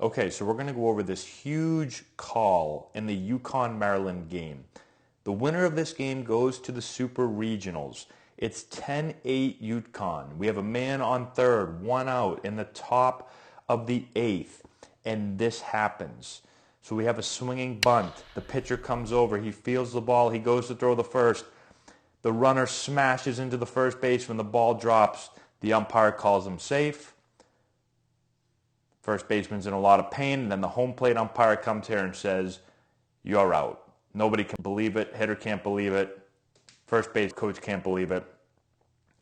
Okay, so we're going to go over this huge call in the Uconn, Maryland game. The winner of this game goes to the Super Regionals. It's 10-8 Uconn. We have a man on third, one out in the top of the eighth, and this happens. So we have a swinging bunt. The pitcher comes over. He feels the ball. He goes to throw the first. The runner smashes into the first base when the ball drops. The umpire calls him safe. First baseman's in a lot of pain, and then the home plate umpire comes here and says, "You're out." Nobody can believe it. Hitter can't believe it. First base coach can't believe it.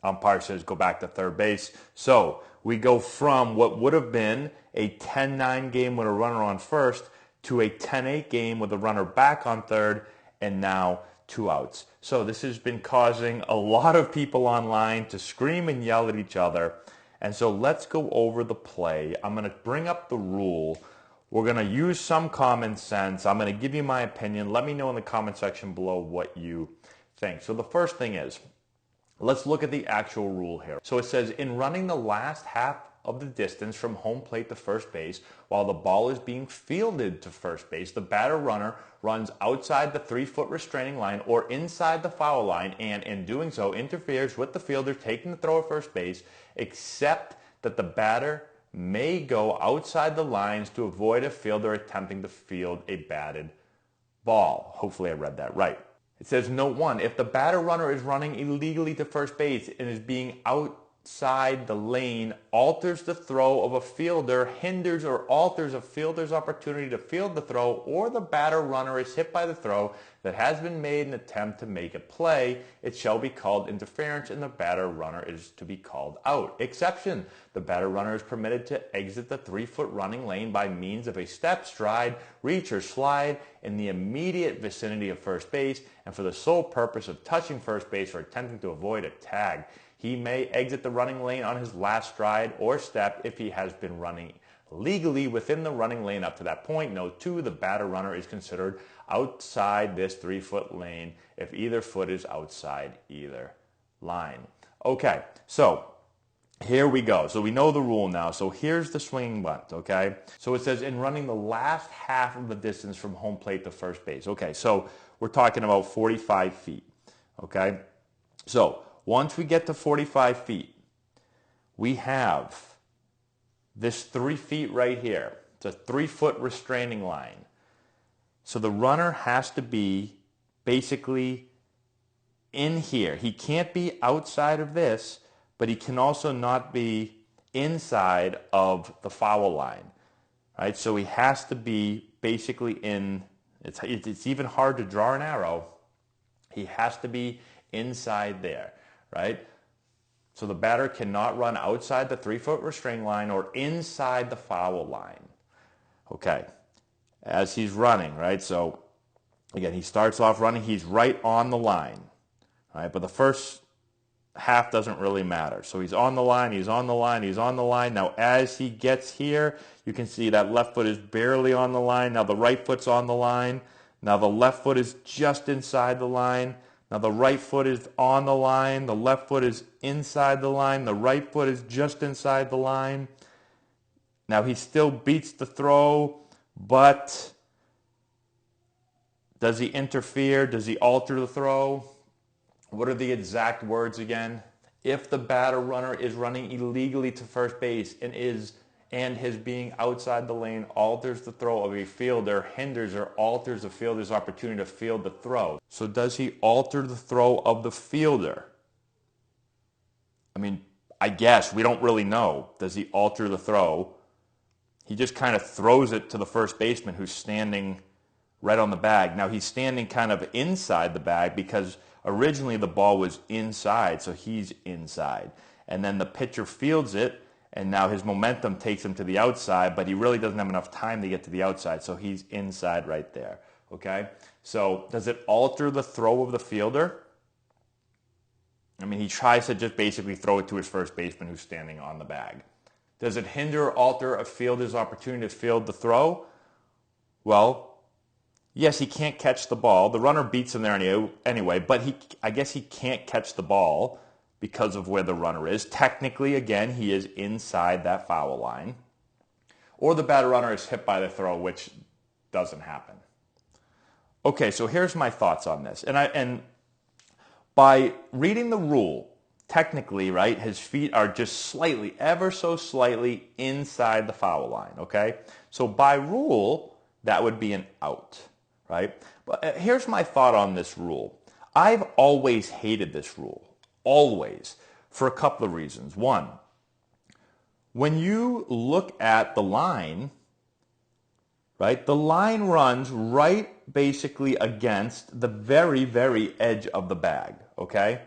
Umpire says, "Go back to third base." So we go from what would have been a 10-9 game with a runner on first to a 10-8 game with a runner back on third, and now 2 outs. So this has been causing a lot of people online to scream and yell at each other. And so let's go over the play. I'm going to bring up the rule. We're going to use some common sense. I'm going to give you my opinion. Let me know in the comment section below what you think. So the first thing is, let's look at the actual rule here. So it says, in running the last half of the distance from home plate to first base, while the ball is being fielded to first base, the batter runner runs outside the 3-foot restraining line or inside the foul line, and in doing so interferes with the fielder taking the throw at first base, except that the batter may go outside the lines to avoid a fielder attempting to field a batted ball. Hopefully I read that right. It says, note 1, if the batter runner is running illegally to first base and is being outside the lane, alters the throw of a fielder, hinders or alters a fielder's opportunity to field the throw, or the batter runner is hit by the throw that has been made in an attempt to make a play, it shall be called interference and the batter runner is to be called out. Exception, the batter runner is permitted to exit the 3-foot running lane by means of a step, stride, reach, or slide in the immediate vicinity of first base, and for the sole purpose of touching first base or attempting to avoid a tag. He may exit the running lane on his last stride or step if he has been running legally within the running lane up to that point. Note 2, the batter runner is considered outside this 3-foot lane if either foot is outside either line. Okay, so here we go. So we know the rule now. So here's the swinging bunt, okay? So it says in running the last half of the distance from home plate to first base. Okay, so we're talking about 45 feet, okay? So once we get to 45 feet, we have this 3 feet right here. It's a 3-foot restraining line. So the runner has to be basically in here. He can't be outside of this, but he can also not be inside of the foul line, right? So he has to be basically in, it's even hard to draw an arrow. He has to be inside there, right? So the batter cannot run outside the 3-foot restraining line or inside the foul line. Okay, as he's running, right? So again, he starts off running, he's right on the line, right? But the first half doesn't really matter. So he's on the line, he's on the line, he's on the line. Now as he gets here, you can see that left foot is barely on the line. Now the right foot's on the line. Now the left foot is just inside the line. Now the right foot is on the line. The left foot is inside the line. The right foot is just inside the line. Now he still beats the throw, but does he interfere? Does he alter the throw? What are the exact words again? If the batter runner is running illegally to first base and his being outside the lane alters the throw of a fielder, hinders or alters the fielder's opportunity to field the throw. So does he alter the throw of the fielder? I mean, I guess we don't really know. Does he alter the throw? He just kind of throws it to the first baseman who's standing right on the bag. Now he's standing kind of inside the bag because originally the ball was inside, so he's inside. And then the pitcher fields it, and now his momentum takes him to the outside, but he really doesn't have enough time to get to the outside, so he's inside right there, okay? So does it alter the throw of the fielder? I mean, he tries to just basically throw it to his first baseman who's standing on the bag. Does it hinder or alter a fielder's opportunity to field the throw? Well, yes, he can't catch the ball. The runner beats him there anyway, but I guess he can't catch the ball because of where the runner is. Technically, again, he is inside that foul line. or the bad runner is hit by the throw, which doesn't happen. Okay, so here's my thoughts on this. And by reading the rule, technically, right, his feet are just slightly, ever so slightly inside the foul line, okay? So by rule, that would be an out, right? But here's my thought on this rule. I've always hated this rule, always, for a couple of reasons. One, when you look at the line, right, the line runs right basically against the very, very edge of the bag, okay?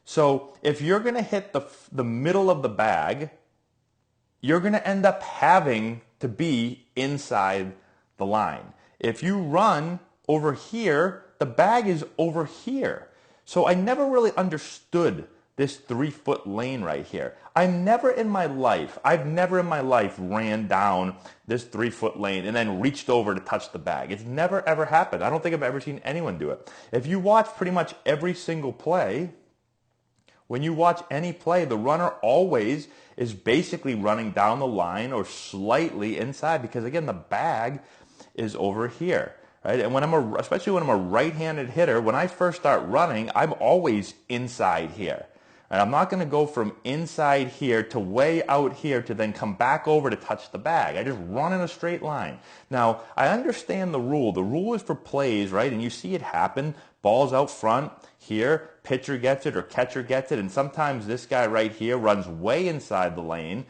So if you're going to hit the middle of the bag, you're going to end up having to be inside the line. If you run over here, the bag is over here. So I never really understood this 3-foot lane right here. I've never in my life ran down this 3-foot lane and then reached over to touch the bag. It's never ever happened. I don't think I've ever seen anyone do it. If you watch pretty much every single play, when you watch any play, the runner always is basically running down the line or slightly inside because, again, the bag is over here, right? And especially when I'm a right-handed hitter, when I first start running, I'm always inside here. And I'm not going to go from inside here to way out here to then come back over to touch the bag. I just run in a straight line. Now, I understand the rule. The rule is for plays, right? And you see it happen. Ball's out front here. Pitcher gets it or catcher gets it. And sometimes this guy right here runs way inside the lane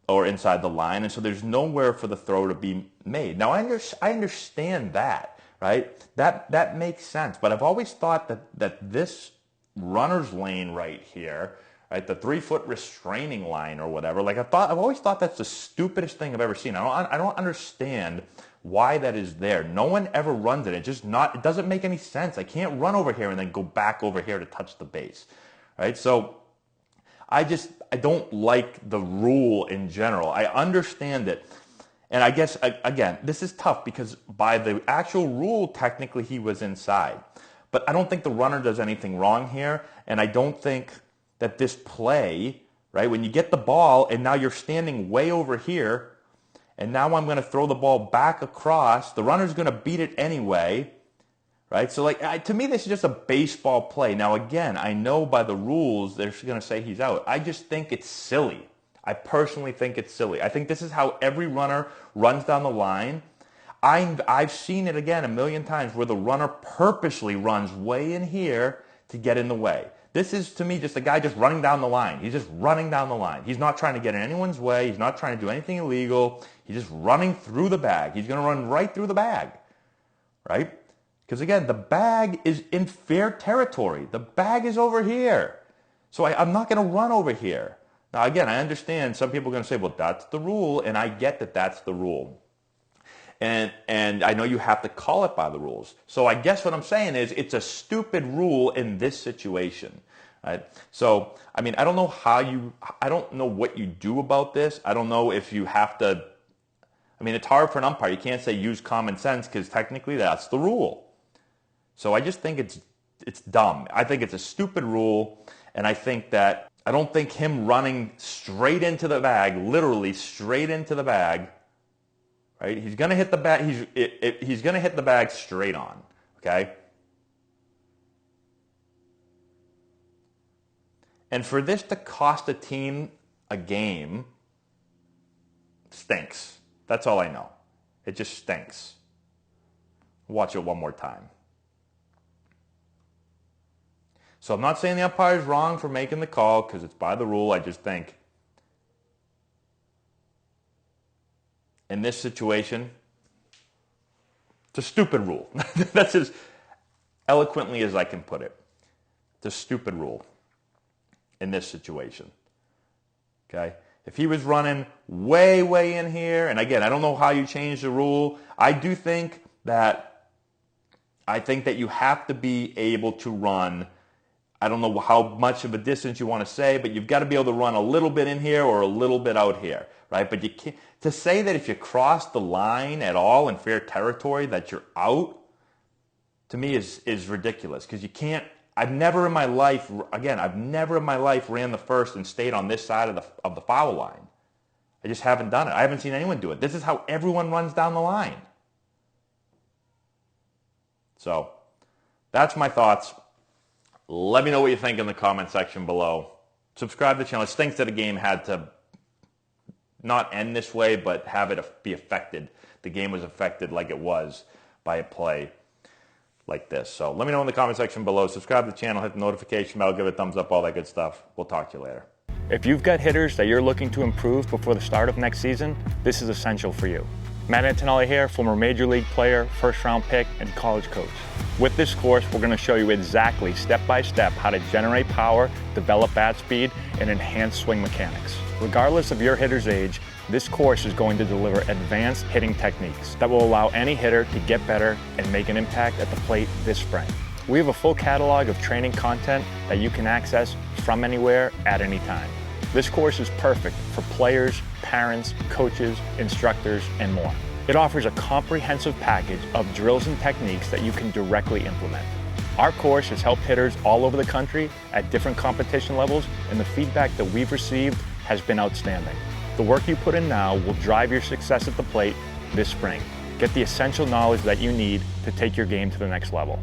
or inside the line. And so there's nowhere for the throw to be made. Now, I understand that, right? That makes sense. But I've always thought that this runner's lane right here, right, the 3-foot restraining line or whatever, like I've always thought that's the stupidest thing I've ever seen. I don't understand why that is there. No one ever runs it. It doesn't make any sense. I can't run over here and then go back over here to touch the base, right? So I don't like the rule in general. I understand it. And I guess, again, this is tough because by the actual rule, technically he was inside. But I don't think the runner does anything wrong here, and I don't think that this play, right, when you get the ball and now you're standing way over here, and now I'm going to throw the ball back across, the runner's going to beat it anyway, right? So, to me, this is just a baseball play. Now, again, I know by the rules they're going to say he's out. I just think it's silly. I personally think it's silly. I think this is how every runner runs down the line. I've seen it again a million times where the runner purposely runs way in here to get in the way. This is, to me, just a guy just running down the line. He's just running down the line. He's not trying to get in anyone's way. He's not trying to do anything illegal. He's just running through the bag. He's going to run right through the bag, right? Because, again, the bag is in fair territory. The bag is over here. So I'm not going to run over here. Now, again, I understand some people are going to say, well, that's the rule, and I get that that's the rule. And I know you have to call it by the rules. So I guess what I'm saying is it's a stupid rule in this situation. Right? So, I mean, I don't know what you do about this. I don't know if you have to, I mean, it's hard for an umpire. You can't say use common sense because technically that's the rule. So I just think it's dumb. I think it's a stupid rule, and I don't think him running straight into the bag, literally straight into the bag, right? He's going to hit the bag. He's going to hit the bag straight on. Okay. And for this to cost a team a game stinks. That's all I know. It just stinks. Watch it one more time. So I'm not saying the umpire is wrong for making the call because it's by the rule. I just think in this situation, it's a stupid rule. That's as eloquently as I can put it. It's a stupid rule in this situation. Okay? If he was running way, way in here, and again, I don't know how you change the rule. I think that you have to be able to run, I don't know how much of a distance you want to say, but you've got to be able to run a little bit in here or a little bit out here, right? But you can't, to say that if you cross the line at all in fair territory that you're out, to me is ridiculous because you can't. I've never in my life ran the first and stayed on this side of the foul line. I just haven't done it. I haven't seen anyone do it. This is how everyone runs down the line. So that's my thoughts. Let me know what you think in the comment section below. Subscribe to the channel. It stinks that a game had to not end this way, but have it be affected. The game was affected like it was by a play like this. So let me know in the comment section below. Subscribe to the channel, hit the notification bell, give it a thumbs up, all that good stuff. We'll talk to you later. If you've got hitters that you're looking to improve before the start of next season, this is essential for you. Matt Antonelli here, former Major League player, first-round pick, and college coach. With this course, we're going to show you exactly, step-by-step, how to generate power, develop bat speed, and enhance swing mechanics. Regardless of your hitter's age, this course is going to deliver advanced hitting techniques that will allow any hitter to get better and make an impact at the plate this spring. We have a full catalog of training content that you can access from anywhere at any time. This course is perfect for players, parents, coaches, instructors, and more. It offers a comprehensive package of drills and techniques that you can directly implement. Our course has helped hitters all over the country at different competition levels, and the feedback that we've received has been outstanding. The work you put in now will drive your success at the plate this spring. Get the essential knowledge that you need to take your game to the next level.